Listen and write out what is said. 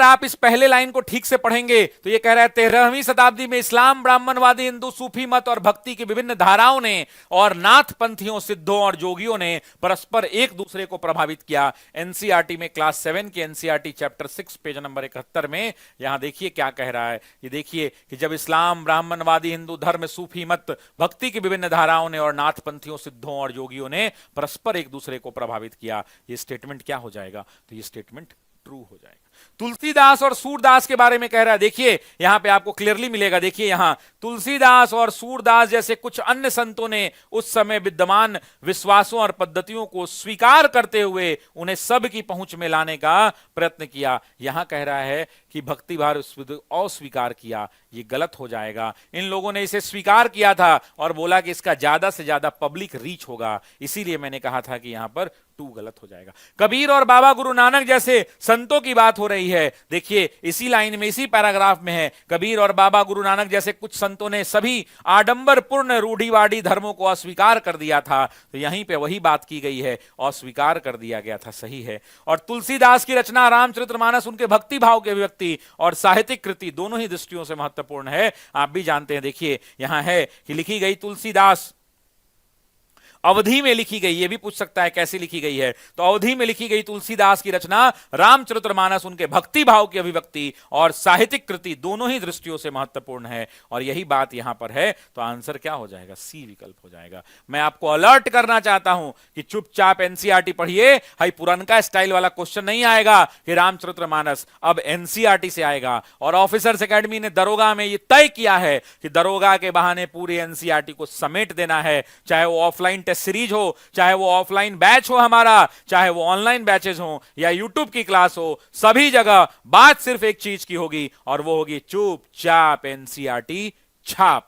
आप इस पहले लाइन को ठीक से पढ़ेंगे तो ये कह रहा है 13वीं शताब्दी में इस्लाम, ब्राह्मणवादी, हिंदू, सूफी मत और भक्ति की विभिन्न धाराओं ने और नाथ पंथियों, सिद्धों और जोगियों ने परस्पर एक दूसरे को प्रभावित किया। एनसीईआरटी में क्लास 7 की एनसीईआरटी चैप्टर 6 पेज नंबर 71 में यहां देखिए क्या कह रहा है। ये देखिए कि जब इस्लाम, ब्राह्मणवादी, हिंदू धर्म, सूफी मत, भक्ति की विभिन्न धाराओं ने और नाथ पंथियों, सिद्धों और जोगियों ने परस्पर एक दूसरे को प्रभावित किया, ये स्टेटमेंट क्या हो जाएगा? तो ये स्टेटमेंट ट्रू हो जाएगा। तुलसीदास और सूरदास के बारे में कह रहा है, देखिए यहां पे आपको क्लियरली मिलेगा। देखिए यहां तुलसीदास और सूरदास जैसे कुछ अन्य संतों ने उस समय विद्यमान विश्वासों और पद्धतियों को स्वीकार करते हुए उन्हें सब की पहुंच में लाने का प्रयत्न किया। यहां कह रहा है कि भक्ति भाव अस्वीकार किया, ये गलत हो जाएगा। इन लोगों ने इसे स्वीकार किया था और बोला कि इसका ज्यादा से ज्यादा पब्लिक रीच होगा, इसीलिए मैंने कहा था कि यहां पर टू गलत हो जाएगा। कबीर और बाबा गुरु नानक जैसे संतों की बात हो रही है। देखिए इसी लाइन में, इसी पैराग्राफ में है, कबीर और बाबा गुरु नानक जैसे कुछ संतों ने सभी आडंबरपूर्ण रूढ़िवादी धर्मों को अस्वीकार कर दिया था। तो यहीं पे वही बात की गई है, अस्वीकार कर दिया गया था, सही है। और तुलसीदास की रचना रामचरितमानस उनके भक्ति भाव के अभिव्यक्ति और साहित्यिक कृति दोनों ही दृष्टियों से महत्वपूर्ण है, आप भी जानते हैं। देखिए यहां है कि लिखी गई तुलसीदास अवधि में लिखी गई, ये भी पूछ सकता है कैसे लिखी गई है, तो अवधि में लिखी गई तुलसीदास की रचना रामचरितमानस उनके भक्ति भाव की अभिव्यक्ति और साहित्यिक कृति दोनों ही दृष्टियों से महत्वपूर्ण है, और यही बात यहां पर है। तो आंसर क्या हो जाएगा? सी विकल्प हो जाएगा। मैं आपको अलर्ट करना चाहता हूं कि चुपचाप एनसीईआरटी पढ़िए। हाई पुरानका स्टाइल वाला क्वेश्चन नहीं आएगा कि रामचरितमानस, अब एनसीईआरटी से आएगा। और ऑफिसर्स एकेडमी ने दरोगा में यह तय किया है कि दरोगा के बहाने पूरी एनसीईआरटी को समेट देना है, चाहे वो ऑफलाइन टेस्ट सीरीज हो, चाहे वो ऑफलाइन बैच हो हमारा, चाहे वो ऑनलाइन बैचेस हो या यूट्यूब की क्लास हो, सभी जगह बात सिर्फ एक चीज की होगी और वो होगी चुपचाप एनसीईआरटी छाप।